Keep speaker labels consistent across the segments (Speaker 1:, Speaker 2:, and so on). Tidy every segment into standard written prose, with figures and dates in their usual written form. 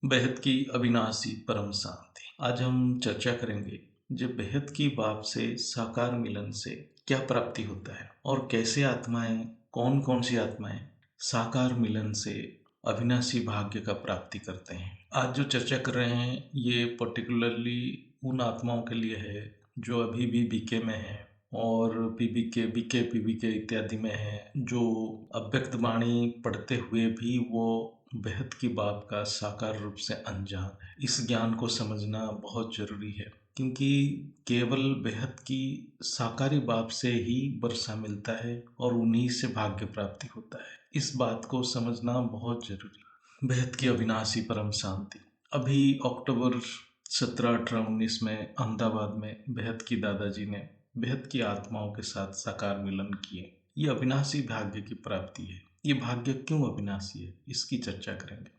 Speaker 1: बेहद की अविनाशी परम शांति। आज हम चर्चा करेंगे जब बेहद की बाप से साकार मिलन से क्या प्राप्ति होता है और कैसे आत्माएं, कौन कौन सी आत्माएं साकार मिलन से अविनाशी भाग्य का प्राप्ति करते हैं। आज जो चर्चा कर रहे हैं ये पर्टिकुलरली उन आत्माओं के लिए है जो अभी भी बीके में है और पीबीके बीके पीबीके इत्यादि में है, जो अव्यक्त वाणी पढ़ते हुए भी वो बेहद की बात का साकार रूप से अनजान है। इस ज्ञान को समझना बहुत जरूरी है क्योंकि केवल बेहद की साकारी बाप से ही वर्षा मिलता है और उन्हीं से भाग्य प्राप्ति होता है। इस बात को समझना बहुत जरूरी है। बेहद की अविनाशी परम शांति। अभी अक्टूबर 17, 18, 19 में अहमदाबाद में बेहद की दादाजी ने बेहद की आत्माओं के साथ साकार मिलन किए। ये अविनाशी भाग्य की प्राप्ति है। ये भाग्य क्यों अविनाशी है, इसकी चर्चा करेंगे।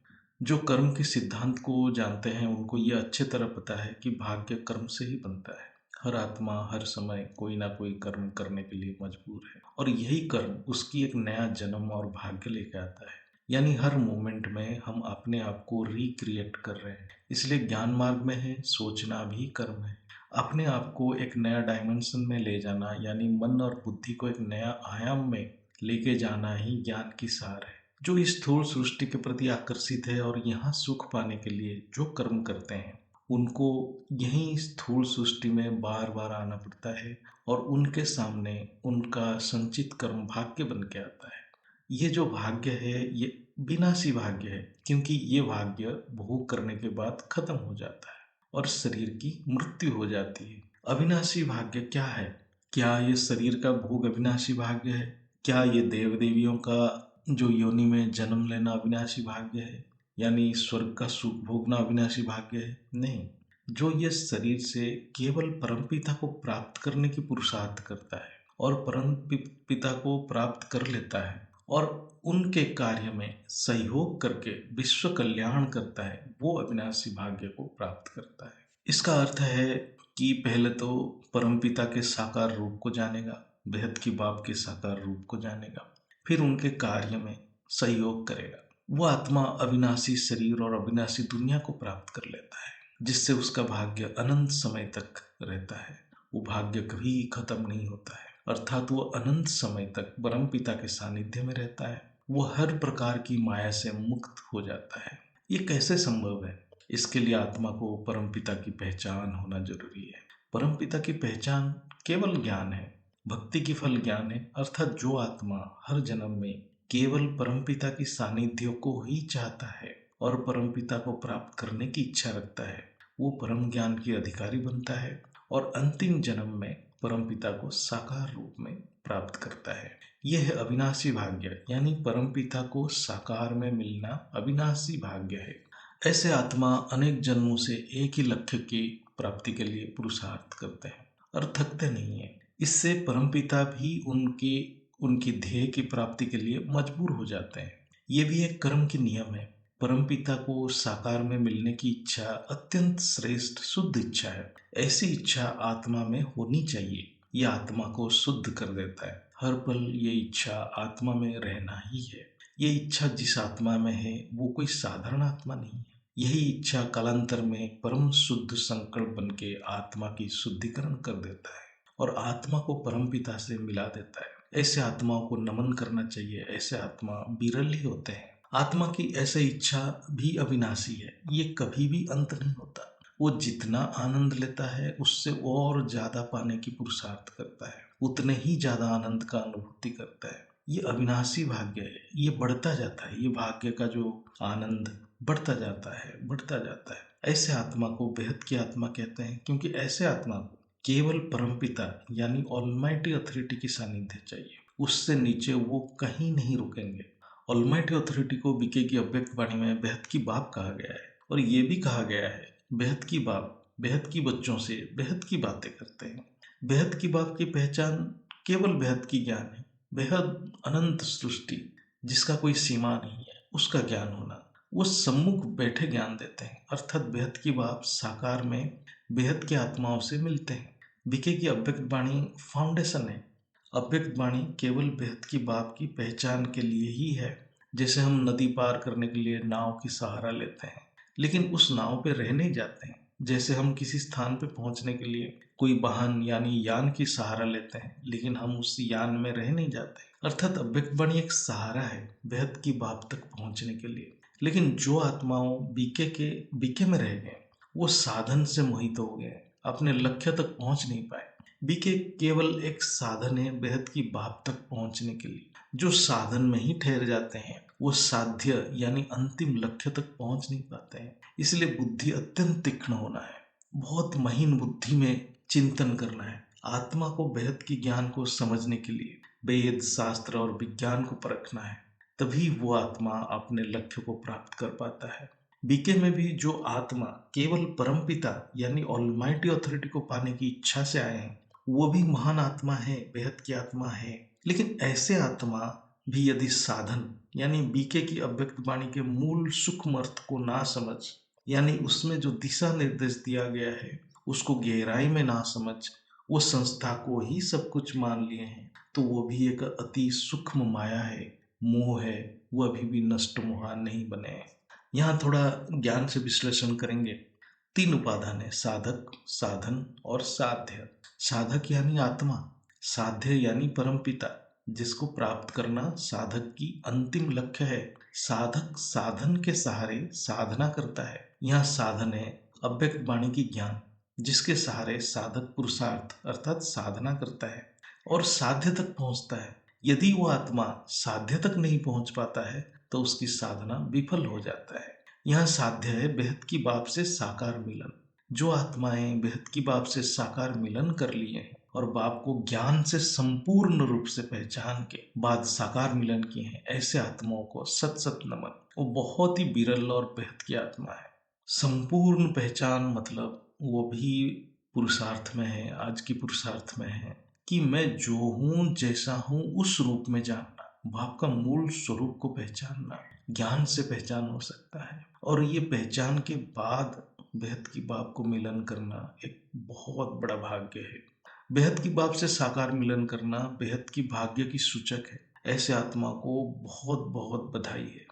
Speaker 1: जो कर्म के सिद्धांत को जानते हैं उनको ये अच्छे तरह पता है कि भाग्य कर्म से ही बनता है। हर आत्मा हर समय कोई ना कोई कर्म करने के लिए मजबूर है और यही कर्म उसकी एक नया जन्म और भाग्य लेके आता है। यानी हर मोमेंट में हम अपने आप को रिक्रिएट कर रहे हैं। इसलिए ज्ञान मार्ग में है सोचना भी कर्म है। अपने आप को एक नया डायमेंशन में ले जाना यानी मन और बुद्धि को एक नया आयाम में लेके जाना ही ज्ञान की सार है। जो इस स्थूल सृष्टि के प्रति आकर्षित है और यहाँ सुख पाने के लिए जो कर्म करते हैं उनको यही स्थूल सृष्टि में बार बार आना पड़ता है और उनके सामने उनका संचित कर्म भाग्य बन के आता है। ये जो भाग्य है ये विनाशी भाग्य है क्योंकि ये भाग्य भोग करने के बाद खत्म हो जाता है और शरीर की मृत्यु हो जाती है। अविनाशी भाग्य क्या है? क्या ये शरीर का भोग अविनाशी भाग्य है? क्या ये देव देवियों का जो योनि में जन्म लेना अविनाशी भाग्य है, यानी स्वर्ग का सुख भोगना अविनाशी भाग्य है? नहीं। जो ये शरीर से केवल परमपिता को प्राप्त करने की पुरुषार्थ करता है और परम पिता को प्राप्त कर लेता है और उनके कार्य में सहयोग करके विश्व कल्याण करता है, वो अविनाशी भाग्य को प्राप्त करता है। इसका अर्थ है कि पहले तो परमपिता के साकार रूप को जानेगा, बेहद की बाप के साकार रूप को जानेगा, फिर उनके कार्य में सहयोग करेगा। वो आत्मा अविनाशी शरीर और अविनाशी दुनिया को प्राप्त कर लेता है जिससे उसका भाग्य अनंत समय तक रहता है। वो भाग्य कभी खत्म नहीं होता है, अर्थात वो अनंत समय तक परमपिता के सानिध्य में रहता है। वो हर प्रकार की माया से मुक्त हो जाता है। ये कैसे संभव है? इसके लिए आत्मा को परमपिता की पहचान होना जरूरी है। परमपिता की पहचान केवल ज्ञान है, भक्ति की फल ज्ञान है। अर्थात जो आत्मा हर जन्म में केवल परमपिता की सानिध्य को ही चाहता है और परमपिता को प्राप्त करने की इच्छा रखता है, वो परम ज्ञान की अधिकारी बनता है और अंतिम जन्म में परमपिता को साकार रूप में प्राप्त करता है। यह है अविनाशी भाग्य, यानी परमपिता को साकार में मिलना अविनाशी भाग्य है। ऐसे आत्मा अनेक जन्मों से एक ही लक्ष्य की प्राप्ति के लिए पुरुषार्थ करते हैं और थकते नहीं है। इससे परमपिता भी उनकी ध्येय की प्राप्ति के लिए मजबूर हो जाते हैं। ये भी एक कर्म की नियम है। परमपिता को साकार में मिलने की इच्छा अत्यंत श्रेष्ठ शुद्ध इच्छा है। ऐसी इच्छा आत्मा में होनी चाहिए। यह आत्मा को शुद्ध कर देता है। हर पल ये इच्छा आत्मा में रहना ही है। ये इच्छा जिस आत्मा में है वो कोई साधारण आत्मा नहीं है। यही इच्छा कालांतर में परम शुद्ध संकल्प बन के आत्मा की शुद्धिकरण कर देता है और आत्मा को परमपिता से मिला देता है। ऐसे आत्माओं को नमन करना चाहिए। ऐसे आत्मा विरल ही होते हैं। आत्मा की ऐसी इच्छा भी अविनाशी है। ये कभी भी अंत नहीं होता। वो जितना आनंद लेता है उससे और ज्यादा पाने की पुरुषार्थ करता है, उतने ही ज्यादा आनंद का अनुभूति करता है। ये अविनाशी भाग्य है। ये बढ़ता जाता है। ये भाग्य का जो आनंद बढ़ता जाता है, बढ़ता जाता है। ऐसे आत्मा को बेहद की आत्मा कहते हैं क्योंकि ऐसे आत्मा को केवल परमपिता यानी ऑलमाइटी अथॉरिटी की सानिध्य चाहिए। उससे नीचे वो कहीं नहीं रुकेंगे। ऑलमाइटी अथॉरिटी को बीके की अव्यक्त वाणी में बेहद की बाप कहा गया है और ये भी कहा गया है बेहद की बाप बेहद की बच्चों से बेहद की बातें करते हैं। बेहद की बाप की पहचान केवल बेहद की ज्ञान है। बेहद अनंत सृष्टि जिसका कोई सीमा नहीं है उसका ज्ञान होना। वो सम्मुख बैठे ज्ञान देते हैं, अर्थात बेहद की बाप साकार में बेहद की आत्माओं से मिलते हैं। बीके की अव्यक्त वाणी फाउंडेशन है। अव्यक्त वाणी केवल बेहद की बाप की पहचान के लिए ही है। जैसे हम नदी पार करने के लिए नाव की सहारा लेते हैं, लेकिन उस नाव पे रह नहीं जाते हैं। जैसे हम किसी स्थान पे पहुंचने के लिए कोई वाहन यानी यान की सहारा लेते हैं, लेकिन हम उस यान में रह नहीं जाते। अर्थात अव्यक्त वाणी एक सहारा है बेहद की बात तक पहुंचने के लिए। लेकिन जो आत्माओं बीके में रह गए, वो साधन से मोहित हो गए, अपने लक्ष्य तक पहुंच नहीं पाए। बीके केवल एक साधन है बेहद की बात तक पहुंचने के लिए। जो साधन में ही ठहर जाते हैं वो साध्य यानी अंतिम लक्ष्य तक पहुंच नहीं पाते हैं। इसलिए बुद्धि अत्यंत तीक्ष्ण होना है, बहुत महीन बुद्धि में चिंतन करना है। आत्मा को बेहद की ज्ञान को समझने के लिए वेद शास्त्र और विज्ञान को परखना है, तभी वो आत्मा अपने लक्ष्य को प्राप्त कर पाता है। बीके में भी जो आत्मा केवल परमपिता यानी ऑलमाइटी अथॉरिटी को पाने की इच्छा से आए हैं, वो भी महान आत्मा है, बेहद की आत्मा है। लेकिन ऐसे आत्मा भी यदि साधन यानी बीके की अव्यक्त वाणी के मूल सूक्ष्म अर्थ को ना समझ, यानी उसमें जो दिशा निर्देश दिया गया है उसको गहराई में ना समझ, वो संस्था को ही सब कुछ मान लिए हैं, तो वो भी एक अति सूक्ष्म माया है, मोह है, वो अभी भी नष्ट मोहा नहीं बने हैं। यहाँ थोड़ा ज्ञान से विश्लेषण करेंगे। 3 उपादान है, साधक, साधन और साध्य। साधक यानी आत्मा, साध्य यानी परमपिता, जिसको प्राप्त करना साधक की अंतिम लक्ष्य है। साधक साधन के सहारे साधना करता है। यहाँ साधन है अव्यक्त वाणी की ज्ञान, जिसके सहारे साधक पुरुषार्थ अर्थात साधना करता है और साध्य तक पहुंचता है। यदि वो आत्मा साध्य तक नहीं पहुंच पाता है तो उसकी साधना विफल हो जाता है। यहाँ साध्य है बेहद की बाप से साकार मिलन। जो आत्माएं बेहद की बाप से साकार मिलन कर लिए हैं और बाप को ज्ञान से संपूर्ण रूप से पहचान के बाद साकार मिलन किए हैं, ऐसे आत्माओं को सत सत नमन। वो बहुत ही विरल और बेहद की आत्मा है। संपूर्ण पहचान मतलब वो भी पुरुषार्थ में है, आज की पुरुषार्थ में है कि मैं जो हूं जैसा हूं उस रूप में जानना, बाप का मूल स्वरूप को पहचानना। ज्ञान से पहचान हो सकता है और ये पहचान के बाद बेहद की बाप को मिलन करना एक बहुत बड़ा भाग्य है। बेहद की बाप से साकार मिलन करना बेहद की भाग्य की सूचक है। ऐसे आत्मा को बहुत बहुत बधाई है।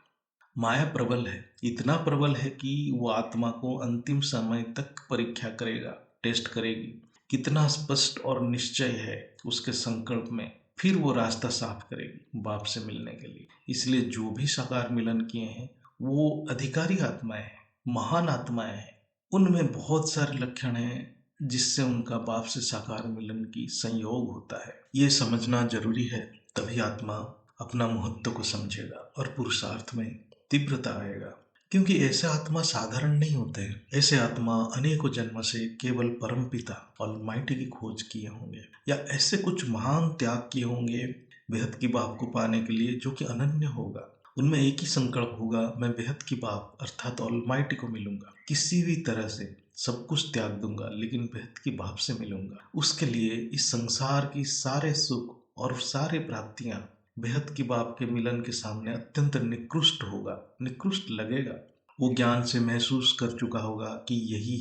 Speaker 1: माया प्रबल है, इतना प्रबल है कि वो आत्मा को अंतिम समय तक परीक्षा करेगा, टेस्ट करेगी। कितना स्पष्ट और निश्चय है उसके संकल्प में, फिर वो रास्ता साफ करेगी बाप से मिलने के लिए। इसलिए जो भी साकार मिलन किए हैं वो अधिकारी आत्माएं हैं, महान आत्माएं हैं। उनमें बहुत सारे लक्षण हैं जिससे उनका बाप से साकार मिलन की संयोग होता है। ये समझना जरूरी है, तभी आत्मा अपना महत्व को समझेगा और पुरुषार्थ में तीव्रता आएगा। क्योंकि ऐसे आत्मा साधारण नहीं होते। ऐसे आत्मा अनेकों जन्म से केवल परमपिता ऑलमाइटी की खोज किए होंगे या ऐसे कुछ महान त्याग किए होंगे बेहद की बाप को पाने के लिए, जो कि अनन्य होगा। उनमें एक ही संकल्प होगा, मैं बेहद की बाप अर्थात ऑलमाइटी को मिलूंगा, किसी भी तरह से सब कुछ त्याग दूंगा लेकिन बेहद की बाप से मिलूंगा। उसके लिए इस संसार की सारे सुख और सारे प्राप्तियां बेहद की बाप के मिलन के सामने अत्यंत निकृष्ट होगा, निकृष्ट लगेगा। वो ज्ञान से महसूस कर चुका होगा कि यही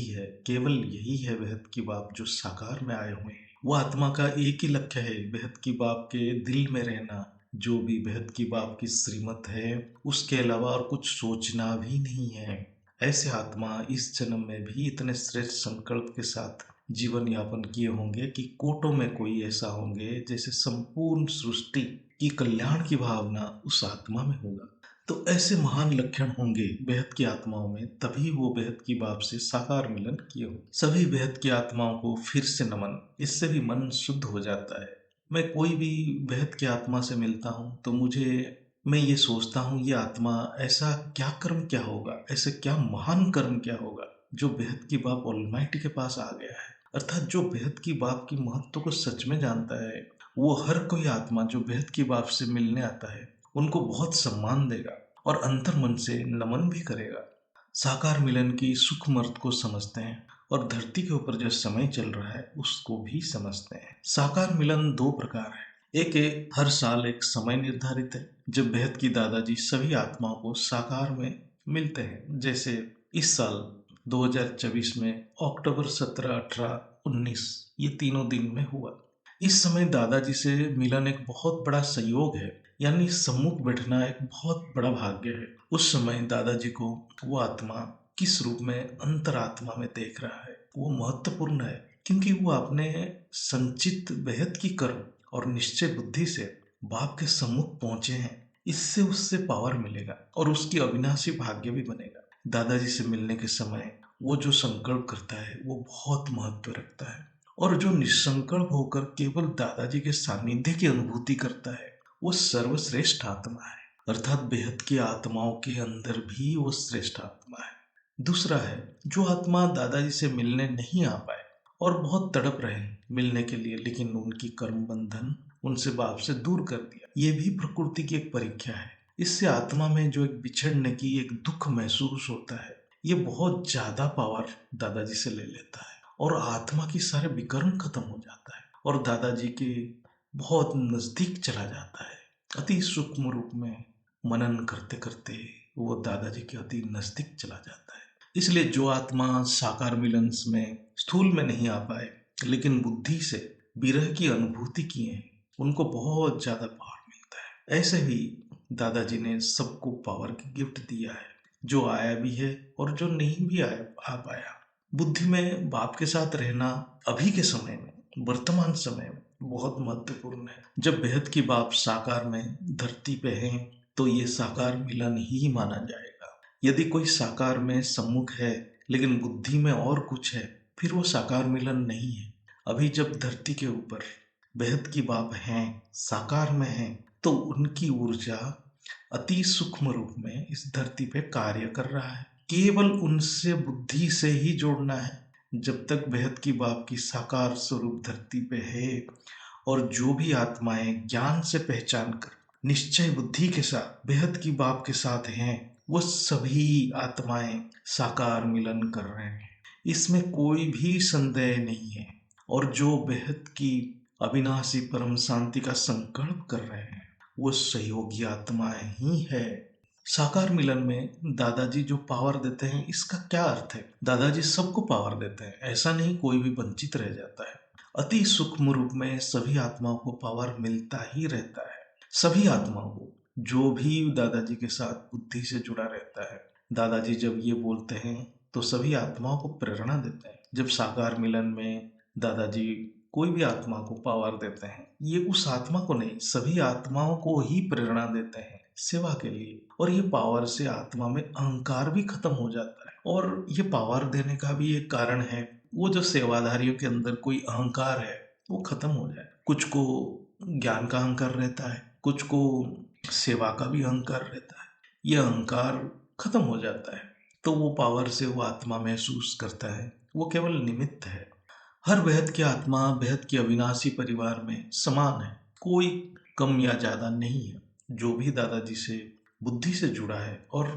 Speaker 1: है, केवल यही है बेहद की बाप जो साकार में आए हुए हैं। वो आत्मा का एक ही लक्ष्य है, बेहद की बाप के दिल में रहना। जो भी बेहद की बाप की श्रीमत है उसके अलावा और कुछ सोचना भी नहीं है। ऐसे आत्मा इस जन्म में भी इतने श्रेष्ठ संकल्प के साथ जीवन यापन किए होंगे कि कोटों में कोई ऐसा होंगे जैसे संपूर्ण सृष्टि की कल्याण की भावना उस आत्मा में होगा। तो ऐसे महान लक्षण होंगे बेहद की आत्माओं में, तभी वो बेहद की बाप से साकार मिलन किए हो। सभी बेहद की आत्माओं को फिर से नमन, इससे भी मन शुद्ध हो जाता है। मैं कोई भी बेहद की आत्मा से मिलता हूँ तो मैं ये सोचता हूँ ये आत्मा ऐसा क्या कर्म क्या होगा, ऐसे क्या महान कर्म क्या होगा जो बेहद की बाप ऑलमाइटी के पास आ गया है। अर्थात जो बेहद की बाप की महत्व को सच में जानता है, वो हर कोई आत्मा जो बेहद की बाप से मिलने आता है उनको बहुत सम्मान देगा और अंतर मन से नमन भी करेगा। साकार मिलन की सूक्ष्म अर्थ को समझते हैं और धरती के ऊपर जो समय चल रहा है उसको भी समझते हैं। साकार मिलन 2 प्रकार है। एक है हर साल एक समय निर्धारित है जब बेहद की दादाजी सभी आत्माओं को साकार में मिलते हैं। जैसे इस साल 2024 में अक्टूबर 17, 18, 19 ये तीनों दिन में हुआ। इस समय दादाजी से मिलन एक बहुत बड़ा संयोग है यानी सम्मुख बैठना एक बहुत बड़ा भाग्य है। उस समय दादाजी को वो आत्मा किस रूप में अंतरात्मा में देख रहा है वो महत्वपूर्ण है, क्योंकि वो अपने संचित बेहद की कर्म और निश्चय बुद्धि से बाप के सम्मुख पहुंचे हैं। इससे उससे पावर मिलेगा और उसकी अविनाशी भाग्य भी बनेगा। दादाजी से मिलने के समय वो जो संकल्प करता है वो बहुत महत्व रखता है, और जो निसंकल्प होकर केवल दादाजी के सानिध्य की अनुभूति करता है वो सर्वश्रेष्ठ आत्मा है, अर्थात बेहद की आत्माओं के अंदर भी वो श्रेष्ठ आत्मा है। दूसरा है जो आत्मा दादाजी से मिलने नहीं आ पाए और बहुत तड़प रहे मिलने के लिए, लेकिन उनकी कर्म बंधन उनसे बाप से दूर कर दिया। ये भी प्रकृति की एक परीक्षा है। इससे आत्मा में जो एक बिछड़ने की एक दुख महसूस होता है ये बहुत ज्यादा पावर दादाजी से ले लेता है और आत्मा की सारे विकर्म खत्म हो जाता है और दादाजी के बहुत नजदीक चला जाता है। अति सूक्ष्म रूप में मनन करते करते वो दादाजी के अति नजदीक चला जाता है। इसलिए जो आत्मा साकार मिलन में स्थूल में नहीं आ पाए लेकिन बुद्धि से विरह की अनुभूति किए हैं उनको बहुत ज्यादा पावर मिलता है। ऐसे ही दादाजी ने सबको पावर की गिफ्ट दिया है, जो आया भी है और जो नहीं भी आ पाया। बुद्धि में बाप के साथ रहना अभी के समय में वर्तमान समय में बहुत महत्वपूर्ण है। जब बेहद की बाप साकार में धरती पे हैं तो ये साकार मिलन ही माना जाएगा। यदि कोई साकार में सम्मुख है लेकिन बुद्धि में और कुछ है फिर वो साकार मिलन नहीं है। अभी जब धरती के ऊपर बेहद की बाप हैं साकार में हैं तो उनकी ऊर्जा अति सूक्ष्म रूप में इस धरती पे कार्य कर रहा है। केवल उनसे बुद्धि से ही जोड़ना है। जब तक बेहद की बाप की साकार स्वरूप धरती पे है और जो भी आत्माएं ज्ञान से पहचान कर निश्चय बुद्धि के साथ बेहद की बाप के साथ हैं वो सभी आत्माएं साकार मिलन कर रहे हैं, इसमें कोई भी संदेह नहीं है। और जो बेहद की अविनाशी परम शांति का संकल्प कर रहे हैं वो सहयोगी आत्माएं ही है। साकार मिलन में दादाजी जो पावर देते हैं इसका क्या अर्थ है? दादाजी सबको पावर देते हैं, ऐसा नहीं कोई भी वंचित रह जाता है। अति सूक्ष्म रूप में सभी आत्माओं को पावर मिलता ही रहता है। सभी आत्माओं को जो भी दादाजी के साथ बुद्धि से जुड़ा रहता है, दादाजी जब ये बोलते हैं तो सभी आत्माओं को प्रेरणा देते हैं। जब साकार मिलन में दादाजी कोई भी आत्मा को पावर देते हैं ये उस आत्मा को नहीं सभी आत्माओं को ही प्रेरणा देते हैं सेवा के लिए, और ये पावर से आत्मा में अहंकार भी खत्म हो जाता है। और ये पावर देने का भी एक कारण है वो जो सेवाधारियों के अंदर कोई अहंकार है वो खत्म हो जाए। कुछ को ज्ञान का अहंकार रहता है, कुछ को सेवा का भी अहंकार रहता है। ये अहंकार खत्म हो जाता है तो वो पावर से वो आत्मा महसूस करता है वो केवल निमित्त है। हर बेहद की आत्मा बेहद की अविनाशी परिवार में समान है, कोई कम या ज्यादा नहीं है। जो भी दादाजी से बुद्धि से जुड़ा है और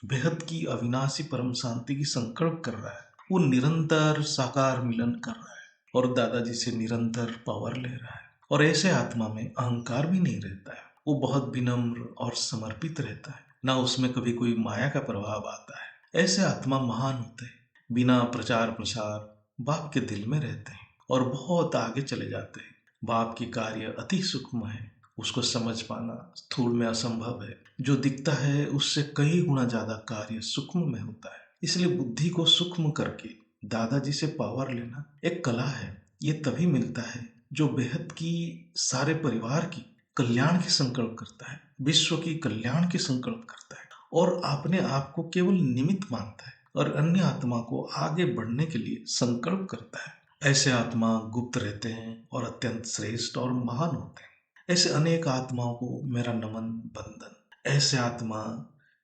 Speaker 1: बेहद की अविनाशी परम शांति की संकल्प कर रहा है वो निरंतर साकार मिलन कर रहा है और दादाजी से निरंतर पावर ले रहा है। और ऐसे आत्मा में अहंकार भी नहीं रहता है, वो बहुत विनम्र और समर्पित रहता है, ना उसमें कभी कोई माया का प्रभाव आता है। ऐसे आत्मा महान होते हैं, बिना प्रचार प्रसार बाप के दिल में रहते हैं और बहुत आगे चले जाते हैं। बाप की कार्य अति सूक्ष्म है, उसको समझ पाना स्थूल में असंभव है। जो दिखता है उससे कई गुना ज्यादा कार्य सूक्ष्म में होता है। इसलिए बुद्धि को सूक्ष्म करके दादाजी से पावर लेना एक कला है। ये तभी मिलता है जो बेहद की सारे परिवार की कल्याण की संकल्प करता है, विश्व की कल्याण की संकल्प करता है और अपने आप को केवल निमित्त मानता है और अन्य आत्मा को आगे बढ़ने के लिए संकल्प करता है। ऐसे आत्मा गुप्त रहते हैं और अत्यंत श्रेष्ठ और महान होते हैं। ऐसे अनेक आत्माओं को मेरा नमन बंदन। ऐसे आत्मा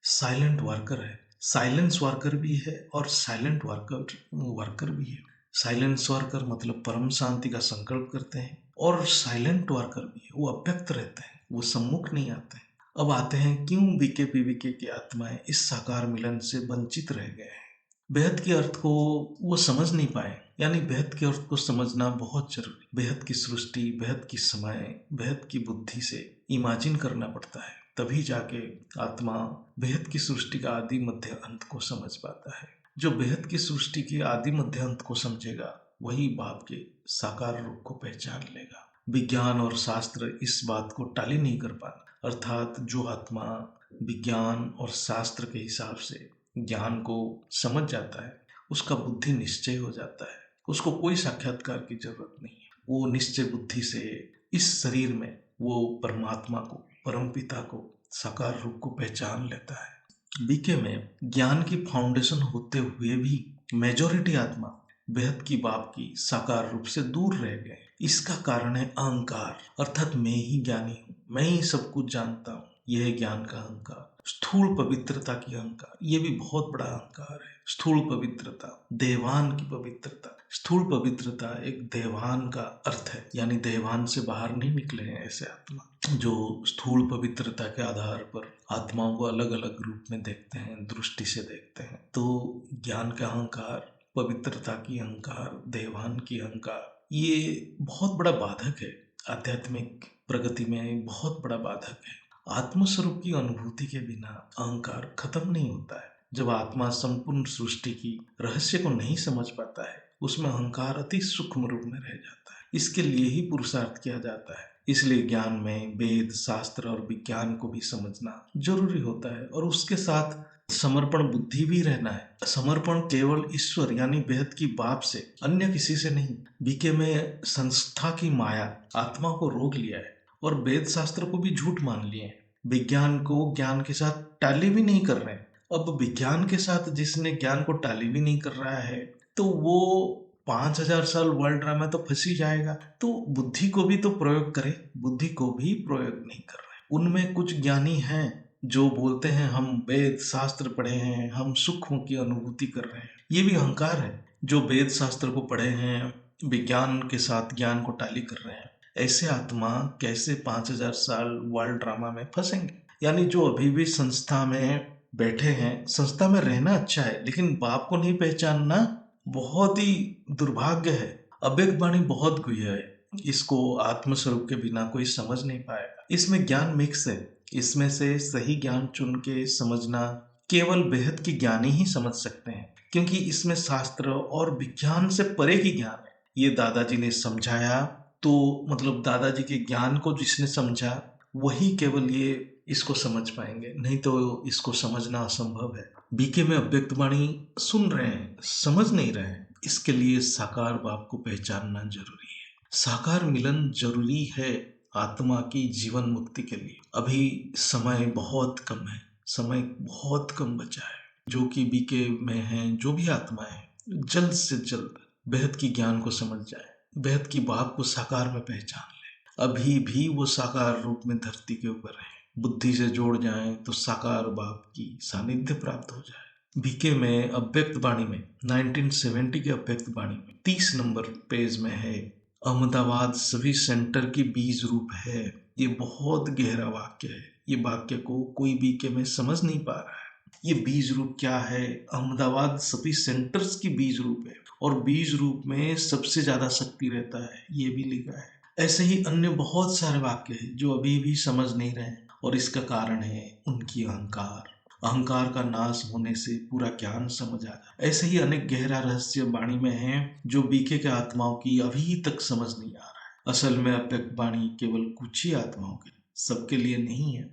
Speaker 1: साइलेंट वर्कर है, साइलेंस वर्कर भी है और साइलेंट वर्कर वर्कर भी है। साइलेंस वर्कर मतलब परम शांति का संकल्प करते हैं और साइलेंट वर्कर भी है, वो अव्यक्त रहते हैं, वो सम्मुख नहीं आते हैं। अब आते हैं क्यों बीके पीवीके की आत्माएं इस साकार मिलन से वंचित रह गए हैं। बेहद के अर्थ को वो समझ नहीं पाए, यानी बेहद के अर्थ को समझना बहुत जरूरी। बेहद की सृष्टि, बेहद की समय, बेहद की बुद्धि से इमेजिन करना पड़ता है, तभी जाके आत्मा बेहद की सृष्टि का आदि मध्य अंत को समझ पाता है। जो बेहद की सृष्टि के आदि मध्य अंत को समझेगा वही बाप के साकार रूप को पहचान लेगा। विज्ञान और शास्त्र इस बात को टाली नहीं कर पाना। अर्थात जो आत्मा विज्ञान और शास्त्र के हिसाब से ज्ञान को समझ जाता है, उसका बुद्धि निश्चय हो जाता है, उसको कोई साक्षात्कार की जरूरत नहीं है। वो निश्चय बुद्धि से इस शरीर में वो परमात्मा को, परमपिता को, साकार रूप को पहचान लेता है। बीके में ज्ञान की फाउंडेशन होते हुए भी मेजॉरिटी आत्मा बेहद की बाप की साकार रूप से दूर रह गए। इसका कारण है अहंकार, अर्थात मैं ही ज्ञानी हूँ, मैं ही सब कुछ जानता हूँ। यह है ज्ञान का अहंकार। स्थूल पवित्रता की अहंकार, ये भी बहुत बड़ा अहंकार है। स्थूल पवित्रता, देवान की पवित्रता। स्थूल पवित्रता एक देवान का अर्थ है, यानी देवान से बाहर नहीं निकले हैं ऐसे आत्मा जो स्थूल पवित्रता के आधार पर आत्माओं को अलग अलग रूप में देखते हैं, दृष्टि से देखते हैं। तो ज्ञान का अहंकार, पवित्रता की अहंकार, देवान की अहंकार, ये बहुत बड़ा बाधक है। आध्यात्मिक प्रगति में बहुत बड़ा बाधक है। आत्मस्वरूप की अनुभूति के बिना अहंकार खत्म नहीं होता है। जब आत्मा संपूर्ण सृष्टि की रहस्य को नहीं समझ पाता है, उसमें अहंकार अति सूक्ष्म रूप में रह जाता है। इसके लिए ही पुरुषार्थ किया जाता है। इसलिए ज्ञान में वेद, शास्त्र और विज्ञान को भी समझना जरूरी होता है, और उसके साथ समर्पण बुद्धि भी रहना है। समर्पण केवल ईश्वर यानी बेहद की बाप से, अन्य किसी से नहीं। बीके में संस्था की माया आत्मा को रोक लिया है और वेद शास्त्र को भी झूठ मान लिए हैं। विज्ञान को ज्ञान के साथ टाली भी नहीं कर रहे हैं। अब विज्ञान के साथ जिसने ज्ञान को टाली भी नहीं कर रहा है, तो वो 5000 साल वर्ल्ड ड्रामा तो फंस ही जाएगा। तो बुद्धि को भी तो प्रयोग करे, बुद्धि को भी प्रयोग नहीं कर रहे। उनमें कुछ ज्ञानी हैं जो बोलते हैं हम वेद शास्त्र पढ़े हैं, हम सुखों की अनुभूति कर रहे हैं। ये भी अहंकार है। जो वेद शास्त्र को पढ़े हैं, विज्ञान के साथ ज्ञान को टाली कर रहे हैं, ऐसे आत्मा कैसे 5000 साल वर्ल्ड ड्रामा में फंसेंगे। यानी जो अभी भी संस्था में बैठे हैं, संस्था में रहना अच्छा है, लेकिन बाप को नहीं पहचानना बहुत ही दुर्भाग्य है। अव्यक्त वाणी बहुत गुह्य है, इसको आत्मस्वरूप के बिना कोई समझ नहीं पाएगा। इसमें ज्ञान मिक्स है। इसमें से सही ज्ञान चुन के समझना केवल बेहद की ज्ञानी ही समझ सकते हैं, क्योंकि इसमें शास्त्र और विज्ञान से परे की ज्ञान है। ये दादाजी ने समझाया, तो मतलब दादाजी के ज्ञान को जिसने समझा वही केवल ये इसको समझ पाएंगे, नहीं तो इसको समझना असंभव है। बीके में अव्यक्त वाणी सुन रहे हैं, समझ नहीं रहे हैं। इसके लिए साकार बाप को पहचानना जरूरी है। साकार मिलन जरूरी है आत्मा की जीवन मुक्ति के लिए। अभी समय बहुत कम है, समय बहुत कम बचा है। जो कि बीके में हैं, जो भी आत्माएं हैं, जल्द से जल्द बेहद की ज्ञान को समझ जाए, बेहद की बाप को साकार में पहचान ले। अभी भी वो साकार रूप में धरती के ऊपर है। बुद्धि से जोड़ जाएं तो साकार बाप की सानिध्य प्राप्त हो जाए। बीके में अव्यक्त वाणी में 1970 के अव्यक्त वाणी में 30 नंबर पेज में है, अहमदाबाद सभी सेंटर की बीज रूप है। ये बहुत गहरा वाक्य है। ये वाक्य को कोई बीके में समझ नहीं पा रहा है। ये बीज रूप क्या है? अहमदाबाद सभी सेंटर्स की बीज रूप है, और बीज रूप में सबसे ज्यादा शक्ति रहता है, ये भी लिखा है। ऐसे ही अन्य बहुत सारे वाक्य हैं जो अभी भी समझ नहीं रहे, और इसका कारण है उनकी अहंकार। अहंकार का नाश होने से पूरा ज्ञान समझ आ जाए। ऐसे ही अनेक गहरा रहस्य वाणी में है जो बीके के आत्माओं की अभी तक समझ नहीं आ रहा है। असल में अव्यक्त वाणी केवल कुछ ही आत्माओं के, सबके लिए नहीं है।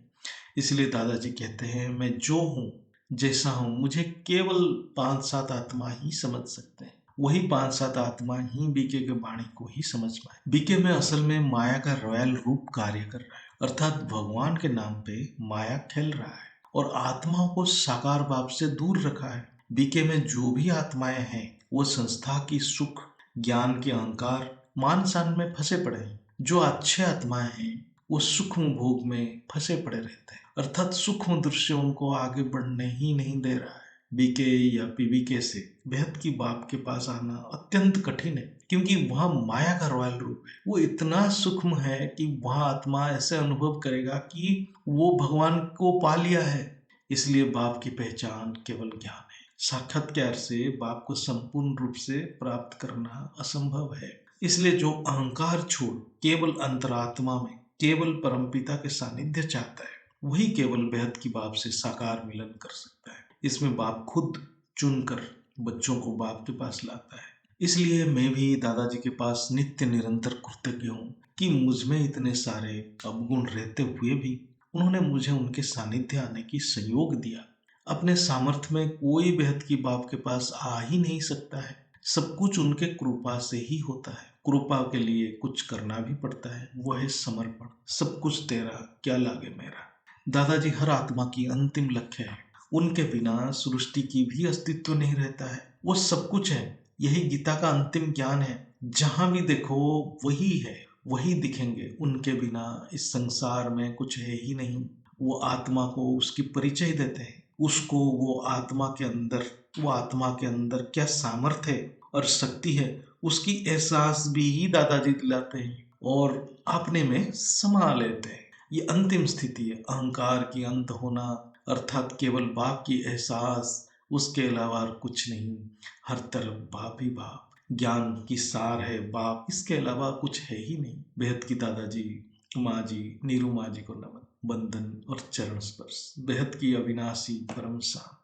Speaker 1: इसलिए दादाजी कहते हैं, मैं जो हूँ, जैसा हूँ, मुझे केवल 5-7 आत्मा ही समझ सकते हैं। वही 5-7 आत्मा ही बीके के वाणी को ही समझ पाए। बीके में असल में माया का रॉयल रूप कार्य कर रहा है, अर्थात भगवान के नाम पे माया खेल रहा है और आत्माओं को साकार बाप से दूर रखा है। बीके में जो भी आत्माएं हैं वो संस्था की सुख, ज्ञान के अहंकार, मान सान में फंसे पड़े हैं। जो अच्छे आत्माएं हैं वो सूक्ष्म भोग में फंसे पड़े रहते हैं, अर्थात सूक्ष्म दृश्य उनको आगे बढ़ने ही नहीं दे रहा है। बीके या पीबीके से बेहद की बाप के पास आना अत्यंत कठिन है, क्योंकि वहाँ माया का रॉयल रूप है। वो इतना सूक्ष्म है कि वहाँ आत्मा ऐसे अनुभव करेगा कि वो भगवान को पा लिया है। इसलिए बाप की पहचान केवल ज्ञान है। साक्षात्कार से बाप को संपूर्ण रूप से प्राप्त करना असंभव है। इसलिए जो अहंकार छोड़ केवल अंतरात्मा में केवल परमपिता के सानिध्य चाहता है, वही केवल बेहद की बाप से साकार मिलन कर सकता है। इसमें बाप खुद चुनकर बच्चों को बाप के पास लाता है। इसलिए मैं भी दादाजी के पास नित्य निरंतर कृतज्ञ हूँ कि मुझ में इतने सारे अवगुण रहते हुए भी उन्होंने मुझे उनके सानिध्य आने की संयोग दिया। अपने सामर्थ्य में कोई बेहद की बाप के पास आ ही नहीं सकता है। सब कुछ उनके कृपा से ही होता है। कृपा के लिए कुछ करना भी पड़ता है, वो है समर्पण। सब कुछ तेरा, क्या लागे मेरा। दादाजी हर आत्मा की अंतिम लक्ष्य है। उनके बिना सृष्टि की भी अस्तित्व नहीं रहता है। वो सब कुछ है। यही गीता का अंतिम ज्ञान है। जहां भी देखो वही है, वही दिखेंगे। उनके बिना इस संसार में कुछ है ही नहीं। वो आत्मा को उसकी परिचय देते हैं। उसको वो आत्मा के अंदर क्या सामर्थ्य है और शक्ति है, उसकी एहसास भी दादाजी दिलाते हैं और अपने में समा लेते हैं। ये अंतिम स्थिति है, अहंकार की अंत होना, अर्थात केवल बाप की एहसास, उसके अलावा कुछ नहीं। हर तरफ बाप ही बाप, ज्ञान की सार है बाप, इसके अलावा कुछ है ही नहीं। बेहद की दादाजी, माँ जी, नीरू माँ जी को नमन, बंदन और चरण स्पर्श। बेहद की अविनाशी परम शांति।